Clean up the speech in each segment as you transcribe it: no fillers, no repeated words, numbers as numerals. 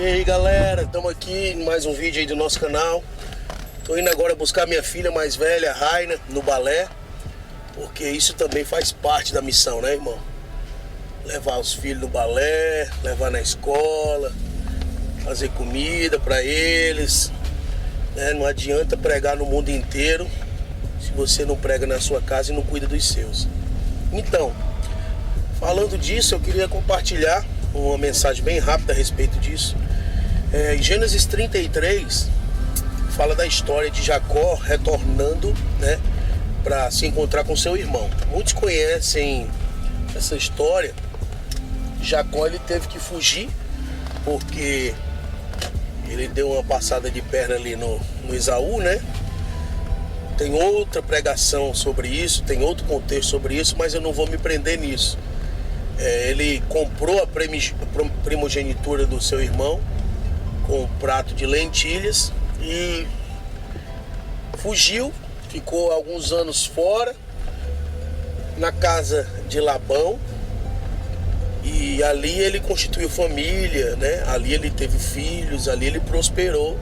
E aí galera, estamos aqui em mais um vídeo aí do nosso canal. Tô indo agora buscar minha filha mais velha, Raina, no balé, porque isso também faz parte da missão, né, irmão? Levar os filhos no balé, levar na escola, fazer comida para eles, né? Não adianta pregar no mundo inteiro se você não prega na sua casa e não cuida dos seus. Então, falando disso, eu queria compartilhar uma mensagem bem rápida a respeito disso. Em Gênesis 33 fala da história de Jacó retornando, né, para se encontrar com seu irmão. Muitos conhecem essa história. Jacó, ele teve que fugir porque ele deu uma passada de perna ali no Esaú, né? Tem outra pregação sobre isso, tem outro contexto sobre isso, mas eu não vou me prender nisso. Ele comprou a primogenitura do seu irmão com um prato de lentilhas e fugiu, ficou alguns anos fora, na casa de Labão, e ali ele constituiu família, né? Ali ele teve filhos, ali ele prosperou.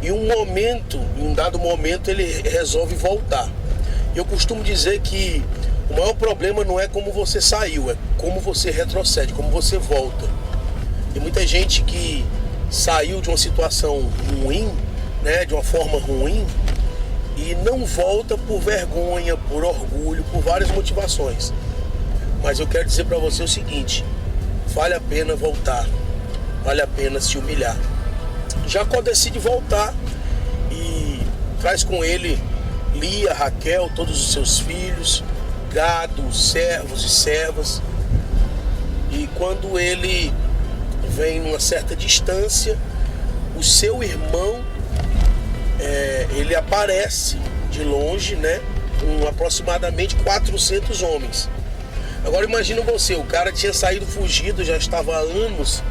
E em um dado momento ele resolve voltar. Eu costumo dizer que o maior problema não é como você saiu, é como você retrocede, como você volta. Tem muita gente que saiu de uma situação ruim, né, de uma forma ruim, e não volta por vergonha, por orgulho, por várias motivações. Mas eu quero dizer para você o seguinte: vale a pena voltar, vale a pena se humilhar. Jacó decide voltar e traz com ele Lia, Raquel, todos os seus filhos, gado, servos e servas. E quando ele vem numa certa distância, o seu irmão ele aparece de longe, né, com aproximadamente 400 homens. Agora imagina você, o cara tinha saído fugido, já estava há anos,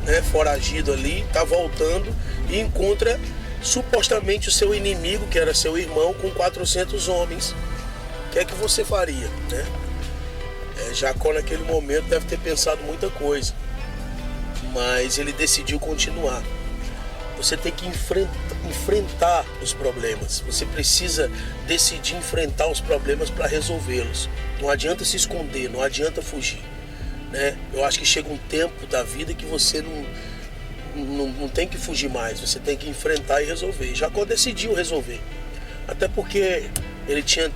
né, foragido ali, está voltando e encontra supostamente o seu inimigo, que era seu irmão, com 400 homens. O que é que você faria, né? Jacó naquele momento deve ter pensado muita coisa, mas ele decidiu continuar. Você tem que enfrentar os problemas. Você precisa decidir enfrentar os problemas para resolvê-los. Não adianta se esconder, não adianta fugir, né? Eu acho que chega um tempo da vida que você não tem que fugir mais. Você tem que enfrentar e resolver. Jacó decidiu resolver, até porque ele tinha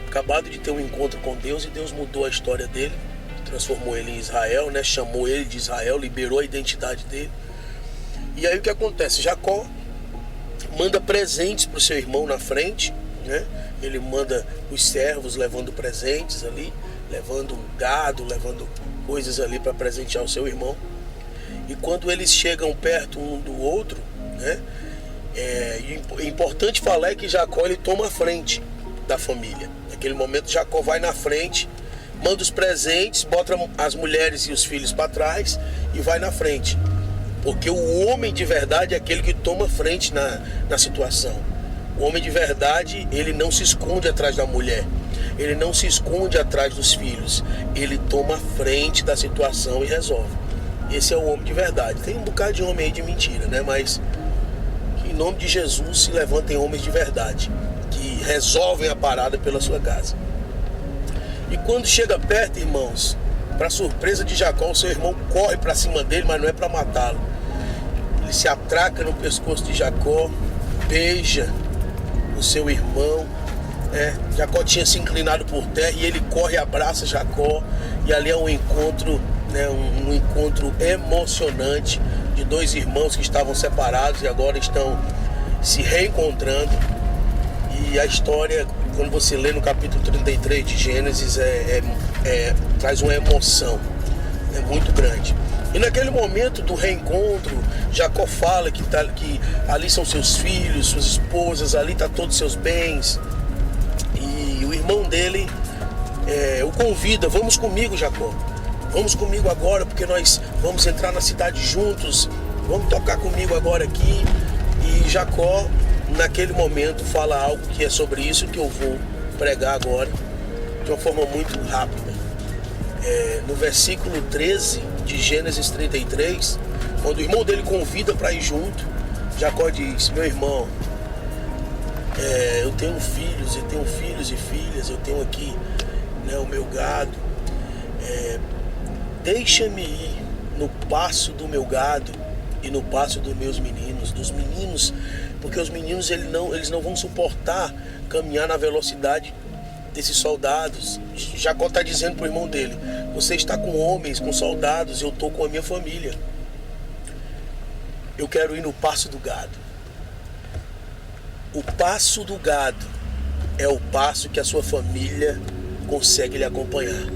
acabado de ter um encontro com Deus e Deus mudou a história dele, transformou ele em Israel, né? Chamou ele de Israel, liberou a identidade dele. E aí o que acontece? Jacó manda presentes para o seu irmão na frente, né? Ele manda os servos levando presentes ali, levando gado, levando coisas ali para presentear o seu irmão. E quando eles chegam perto um do outro, né? É importante falar que Jacó, ele toma a frente da família. Naquele momento Jacó vai na frente, manda os presentes, bota as mulheres e os filhos para trás e vai na frente. Porque o homem de verdade é aquele que toma frente na situação. O homem de verdade, ele não se esconde atrás da mulher, ele não se esconde atrás dos filhos, ele toma frente da situação e resolve. Esse é o homem de verdade. Tem um bocado de homem aí de mentira, né? Mas que em nome de Jesus se levantem homens de verdade, que resolvem a parada pela sua casa. E quando chega perto, irmãos, para surpresa de Jacó, o seu irmão corre para cima dele, mas não é para matá-lo. Ele se atraca no pescoço de Jacó, beija o seu irmão, né? Jacó tinha se inclinado por terra e ele corre e abraça Jacó. E ali é um encontro, né, um encontro emocionante de dois irmãos que estavam separados e agora estão se reencontrando. E a história, quando você lê no capítulo 33 de Gênesis, traz uma emoção, é muito grande. E naquele momento do reencontro, Jacó fala que ali são seus filhos, suas esposas, ali está todos os seus bens. E o irmão dele o convida: vamos comigo, Jacó, vamos comigo agora, porque nós vamos entrar na cidade juntos, vamos tocar comigo agora aqui. E Jacó, naquele momento, fala algo que é sobre isso que eu vou pregar agora, de uma forma muito rápida. No versículo 13 de Gênesis 33, quando o irmão dele convida para ir junto, Jacó diz: meu irmão, eu tenho filhos e filhas, eu tenho aqui, né, o meu gado, deixa-me ir no passo do meu gado e no passo dos meus meninos, porque os meninos eles não vão suportar caminhar na velocidade desses soldados. Jacó está dizendo para o irmão dele: você está com homens, com soldados, eu estou com a minha família. Eu quero ir no passo do gado. O passo do gado é o passo que a sua família consegue lhe acompanhar.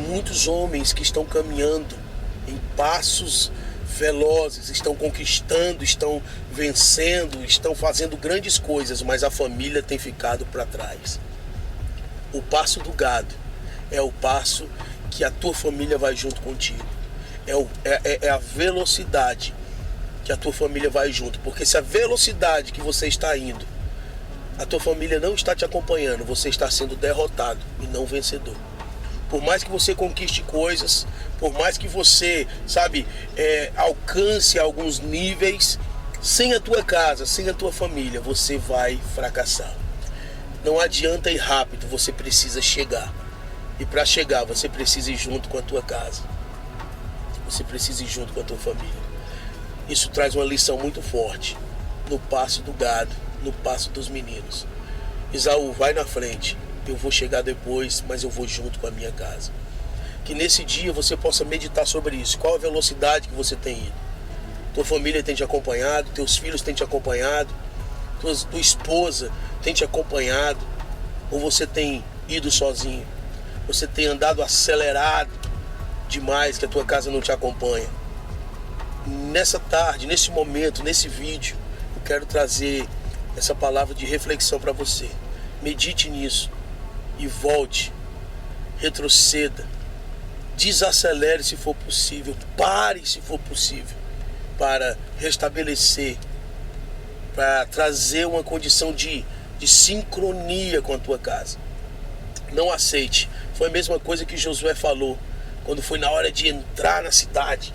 Muitos homens que estão caminhando em passos velozes, estão conquistando, estão vencendo, estão fazendo grandes coisas, mas a família tem ficado para trás. O passo do gado é o passo que a tua família vai junto contigo. É a velocidade que a tua família vai junto, porque se a velocidade que você está indo, a tua família não está te acompanhando, você está sendo derrotado e não vencedor. Por mais que você conquiste coisas, por mais que você, alcance alguns níveis, sem a tua casa, sem a tua família, você vai fracassar. Não adianta ir rápido, você precisa chegar. E para chegar, você precisa ir junto com a tua casa. Você precisa ir junto com a tua família. Isso traz uma lição muito forte. No passo do gado, no passo dos meninos. Esaú, vai na frente. Eu vou chegar depois, mas eu vou junto com a minha casa. Que nesse dia você possa meditar sobre isso. Qual a velocidade que você tem ido? Tua família tem te acompanhado, teus filhos têm te acompanhado, tua esposa tem te acompanhado, ou você tem ido sozinho? Você tem andado acelerado demais que a tua casa não te acompanha? Nessa tarde, nesse momento, nesse vídeo, eu quero trazer essa palavra de reflexão para você. Medite nisso. E volte, retroceda, desacelere se for possível, pare se for possível, para restabelecer, para trazer uma condição de sincronia com a tua casa. Não aceite. Foi a mesma coisa que Josué falou, quando foi na hora de entrar na cidade.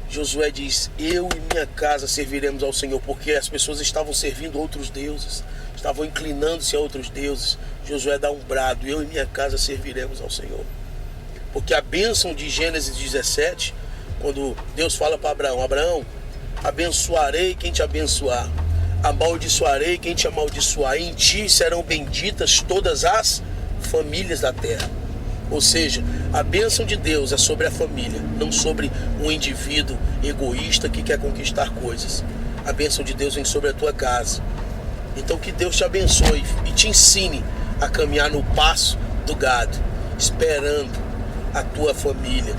Josué diz: eu e minha casa serviremos ao Senhor, porque as pessoas estavam servindo outros deuses, estavam inclinando-se a outros deuses. Josué dá um brado: eu e minha casa serviremos ao Senhor. Porque a bênção de Gênesis 17, quando Deus fala para Abraão: Abraão, abençoarei quem te abençoar, amaldiçoarei quem te amaldiçoar, em ti serão benditas todas as famílias da terra. Ou seja, a bênção de Deus é sobre a família, não sobre um indivíduo egoísta que quer conquistar coisas. A bênção de Deus vem sobre a tua casa. Então que Deus te abençoe e te ensine a caminhar no passo do gado, esperando a tua família.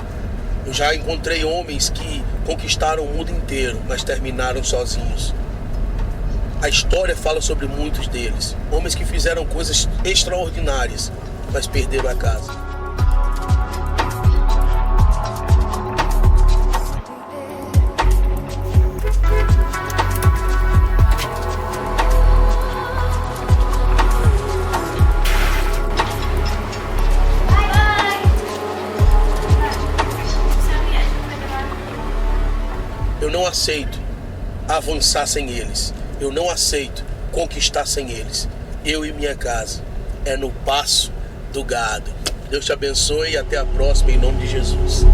Eu já encontrei homens que conquistaram o mundo inteiro, mas terminaram sozinhos. A história fala sobre muitos deles, homens que fizeram coisas extraordinárias, mas perderam a casa. Eu não aceito avançar sem eles. Eu não aceito conquistar sem eles. Eu e minha casa é no passo do gado. Deus te abençoe e até a próxima, em nome de Jesus.